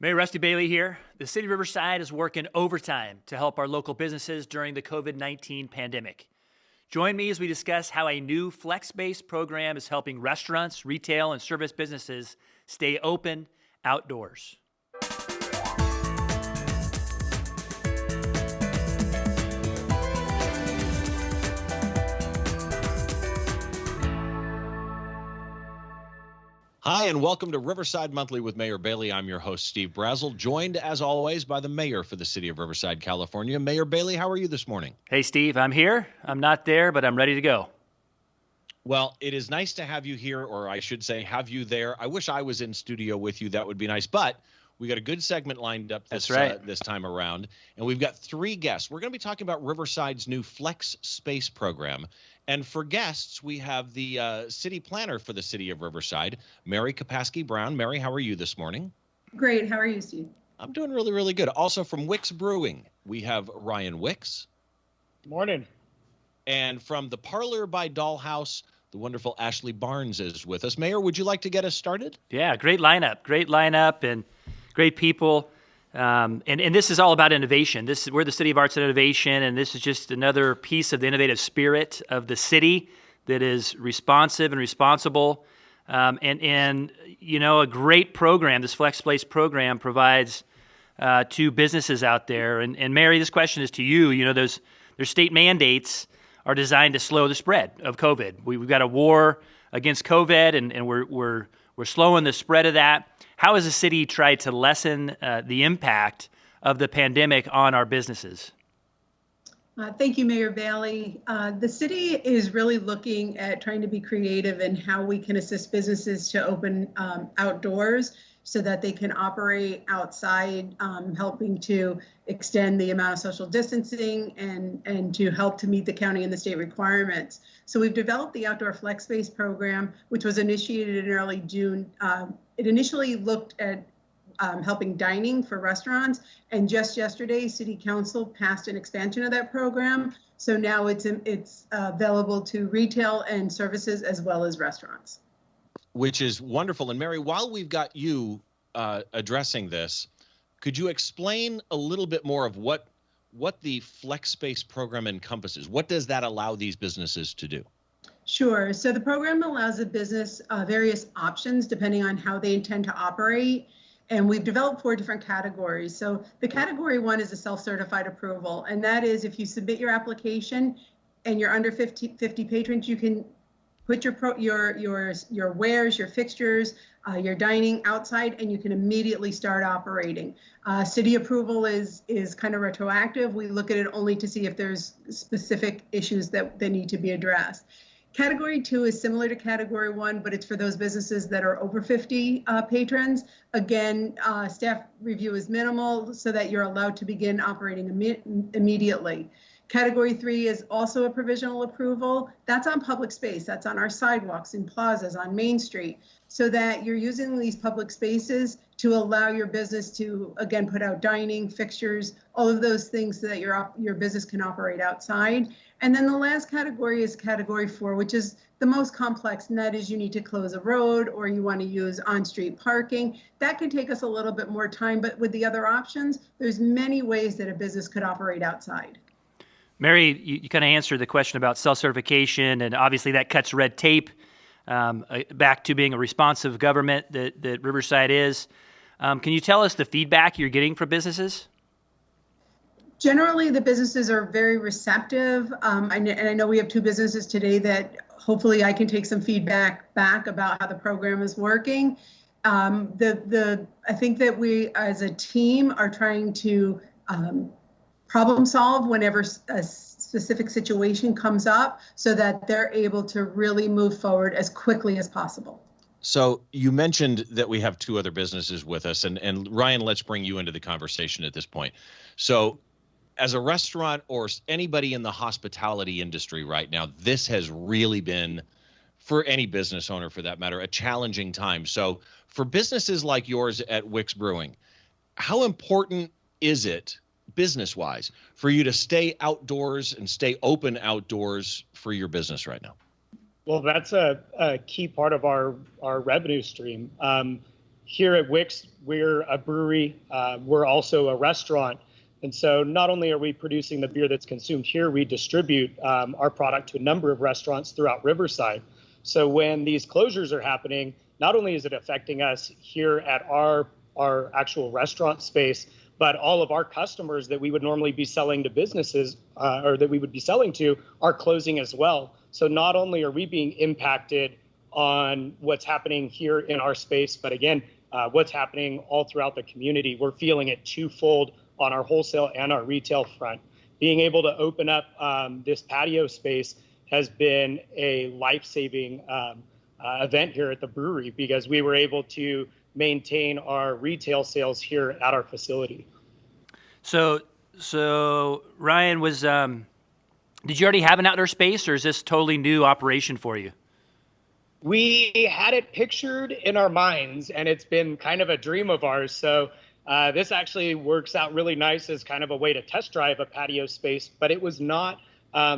Mayor Rusty Bailey here. The City of Riverside is working overtime to help our local businesses during the COVID-19 pandemic. Join me as we discuss how a new flex-based program is helping restaurants, retail, and service businesses stay open outdoors. Hi, and welcome to Riverside Monthly with Mayor Bailey. I'm your host, Steve Brazel, joined as always by the mayor for the city of Riverside, California. Mayor Bailey, how are you this morning? Hey, Steve, I'm here. I'm not there, but I'm ready to go. Well, it is nice to have you here, or I should say, have you there. I wish I was in studio with you. That would be nice. But we got a good segment lined up this time around, and we've got three guests. We're going to be talking about Riverside's new Flex Space program. And for guests, we have the city planner for the city of Riverside, Mary Kapaski Brown. Mary, how are you this morning? Great. How are you, Steve? I'm doing really, really good. Also from Wicks Brewing, we have Ryan Wicks. Morning. And from the Parlor by Dollhouse, the wonderful Ashley Barnes is with us. Mayor, would you like to get us started? Yeah, great lineup and great people. And this is all about innovation. We're the City of Arts and Innovation, and this is just another piece of the innovative spirit of the city that is responsive and responsible. And you know, a great program, this Flex Space program, provides to businesses out there. And Mary, this question is to you. You know, there's state mandates are designed to slow the spread of COVID. We've got a war against COVID, and we're slowing the spread of that. How has the city tried to lessen the impact of the pandemic on our businesses? Thank you, Mayor Bailey. The city is really looking at trying to be creative in how we can assist businesses to open outdoors so that they can operate outside, helping to extend the amount of social distancing and to help to meet the county and the state requirements. So we've developed the Outdoor Flex Space program, which was initiated in early June. It initially looked at helping dining for restaurants, and just yesterday, City Council passed an expansion of that program. So now it's available to retail and services as well as restaurants. Which is wonderful. And Mary, while we've got you addressing this, could you explain a little bit more of what the Flex Space program encompasses? What does that allow these businesses to do? Sure. So the program allows a business various options depending on how they intend to operate. And we've developed 4 different categories. So the category 1 is a self-certified approval. And that is if you submit your application and you're under 50 patrons, you can put your wares, your fixtures, your dining outside, and you can immediately start operating. City approval is kind of retroactive. We look at it only to see if there's specific issues that need to be addressed. Category 2 is similar to Category 1, but it's for those businesses that are over 50 patrons. Again, staff review is minimal so that you're allowed to begin operating immediately. Category 3 is also a provisional approval. That's on public space. That's on our sidewalks, in plazas, on Main Street, so that you're using these public spaces to allow your business to, again, put out dining, fixtures, all of those things so that your business can operate outside. And then the last category is Category 4, which is the most complex, and that is you need to close a road or you want to use on-street parking. That can take us a little bit more time, but with the other options, there's many ways that a business could operate outside. Mary, you kind of answered the question about self-certification, and obviously that cuts red tape back to being a responsive government that Riverside is. Can you tell us the feedback you're getting from businesses? Generally, the businesses are very receptive. And I know we have 2 businesses today that hopefully I can take some feedback back about how the program is working. I think that we as a team are trying to problem solve whenever a specific situation comes up so that they're able to really move forward as quickly as possible. So you mentioned that we have 2 other businesses with us, and Ryan, let's bring you into the conversation at this point. So as a restaurant or anybody in the hospitality industry right now, this has really been, for any business owner for that matter, a challenging time. So for businesses like yours at Wicks Brewing, how important is it business-wise for you to stay outdoors and stay open outdoors for your business right now? Well, that's a key part of our revenue stream. here at Wix, we're a brewery. We're also a restaurant. And so not only are we producing the beer that's consumed here, we distribute our product to a number of restaurants throughout Riverside. So when these closures are happening, not only is it affecting us here at our actual restaurant space, but all of our customers that we would normally be selling to businesses or that we would be selling to are closing as well. So not only are we being impacted on what's happening here in our space, but again, what's happening all throughout the community, we're feeling it twofold on our wholesale and our retail front. Being able to open up this patio space has been a life-saving event here at the brewery because we were able to maintain our retail sales here at our facility. So Ryan, was did you already have an outdoor space, or is this totally new operation for you? We had it pictured in our minds, and it's been kind of a dream of ours. So this actually works out really nice as kind of a way to test drive a patio space, but it was not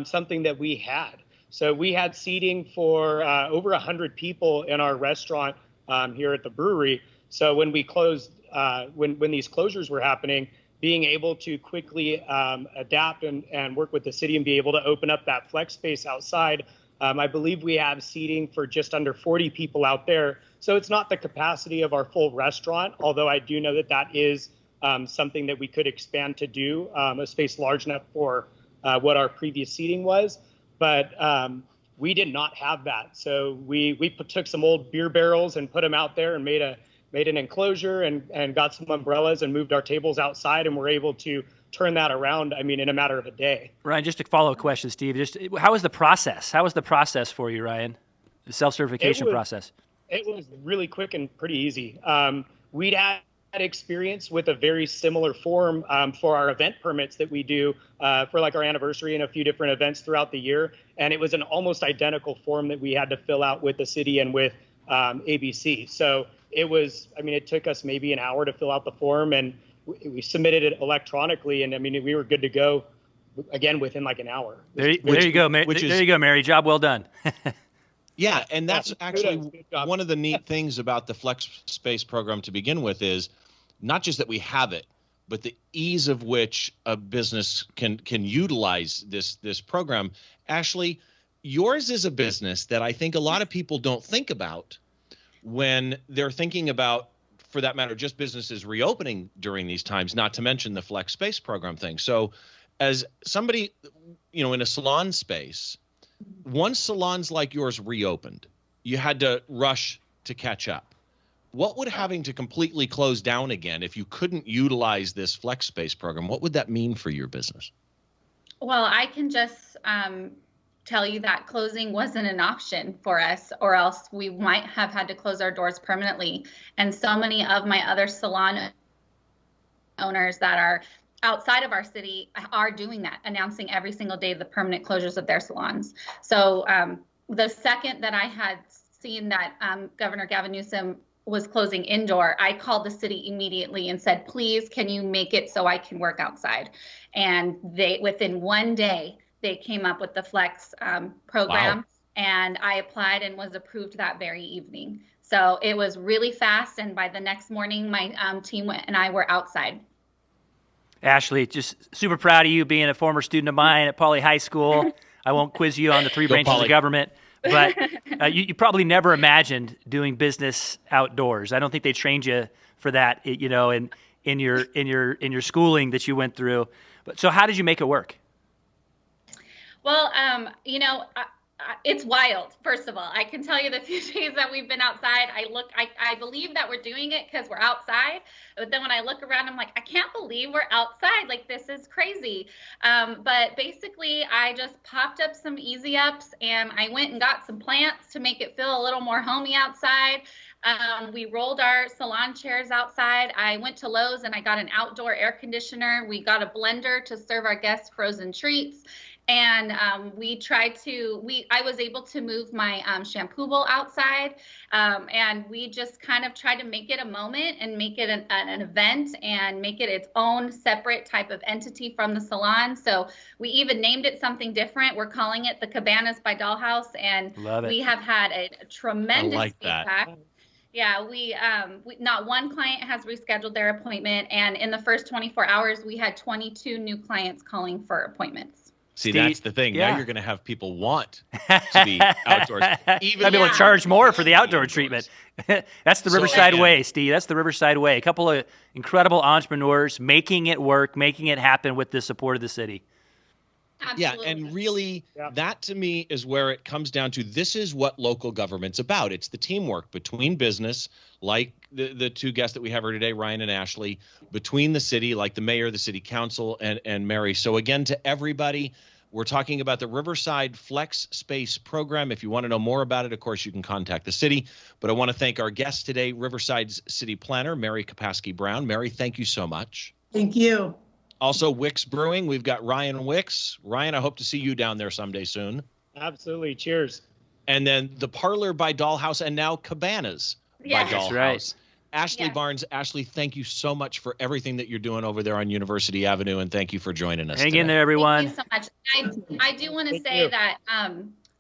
something that we had. So we had seating for over 100 people in our restaurant here at the brewery. So when we closed, when these closures were happening, being able to quickly adapt and work with the city and be able to open up that flex space outside. I believe we have seating for just under 40 people out there. So it's not the capacity of our full restaurant, although I do know that that is something that we could expand to do, a space large enough for what our previous seating was. But we did not have that. So we took some old beer barrels and put them out there and made an enclosure and got some umbrellas and moved our tables outside, and we're able to turn that around, in a matter of a day. Ryan, just a follow-up question, Steve. How was the process? How was the process for you, Ryan? The self-certification process? It was really quick and pretty easy. We'd had experience with a very similar form for our event permits that we do for like our anniversary and a few different events throughout the year. And it was an almost identical form that we had to fill out with the city and with ABC. So it was, it took us maybe an hour to fill out the form, and we submitted it electronically, and we were good to go again within like an hour. There you go, Mary. Job well done. Yeah, and that's actually one of the neat things about the Flex Space program to begin with is not just that we have it, but the ease of which a business can utilize this program. Ashley, yours is a business that I think a lot of people don't think about when they're thinking about, for that matter, just businesses reopening during these times, not to mention the Flex Space program thing. So as somebody, in a salon space, once salons like yours reopened, you had to rush to catch up. What would having to completely close down again, if you couldn't utilize this Flex Space program, what would that mean for your business? Well, I can just tell you that closing wasn't an option for us, or else we might have had to close our doors permanently. And so many of my other salon owners that are outside of our city are doing that, announcing every single day the permanent closures of their salons. So the second that I had seen that Governor Gavin Newsom was closing indoor, I called the city immediately and said, please, can you make it so I can work outside? And within one day, they came up with the Flex program. Wow. And I applied and was approved that very evening. So it was really fast. And by the next morning, my team and I were outside. Ashley, just super proud of you being a former student of mine at Pauley High School. I won't quiz you on the three branches of government, but you probably never imagined doing business outdoors. I don't think they trained you for that, in your schooling that you went through. But so how did you make it work? Well, it's wild. First of all, I can tell you the few days that we've been outside, I believe that we're doing it because we're outside. But then when I look around, I'm like, I can't believe we're outside. Like, this is crazy. But basically, I just popped up some Easy Ups and I went and got some plants to make it feel a little more homey outside. We rolled our salon chairs outside. I went to Lowe's and I got an outdoor air conditioner. We got a blender to serve our guests frozen treats. And I was able to move my shampoo bowl outside. And we just kind of tried to make it a moment and make it an event and make it its own separate type of entity from the salon. So we even named it something different. We're calling it the Cabanas by Dollhouse. And we have had a tremendous feedback. Yeah, we not one client has rescheduled their appointment, and in the first 24 hours, we had 22 new clients calling for appointments. See, Steve, that's the thing. yeah. Now you're going to have people want to be outdoors. Even Might be able to Yeah. charge more for the outdoor Indoors. treatment. That's the So, Riverside again- way, Steve. That's the Riverside way. A couple of incredible entrepreneurs making it work, making it happen with the support of the city. Absolutely. Yeah, and really, Yeah. that to me is where it comes down to. This is what local government's about. It's the teamwork between business, like the two guests that we have here today, Ryan and Ashley, between the city, like the mayor, the city council, and Mary. So again, to everybody, we're talking about the Riverside Flex Space Program. If you want to know more about it, of course, you can contact the city. But I want to thank our guest today, Riverside's city planner, Mary Kapowski Brown. Mary, thank you so much. Thank you. Also, Wicks Brewing, we've got Ryan Wicks. Ryan, I hope to see you down there someday soon. Absolutely. Cheers. And then the Parlor by Dollhouse, and now Cabanas Yeah. by That's Dollhouse. right. Ashley Yes. Barnes, Ashley, thank you so much for everything that you're doing over there on University Avenue, and thank you for joining us Hang today. in there, everyone. Thank you so much. I do want to Thank say you. that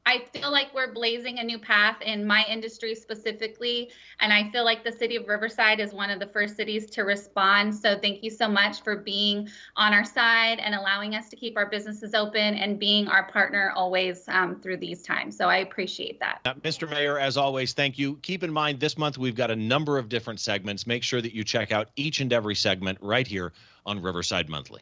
I feel like we're blazing a new path in my industry specifically, and I feel like the city of Riverside is one of the first cities to respond. So thank you so much for being on our side and allowing us to keep our businesses open and being our partner always through these times. So I appreciate that. Mr. Mayor, as always, thank you. Keep in mind, this month we've got a number of different segments. Make sure that you check out each and every segment right here on Riverside Monthly.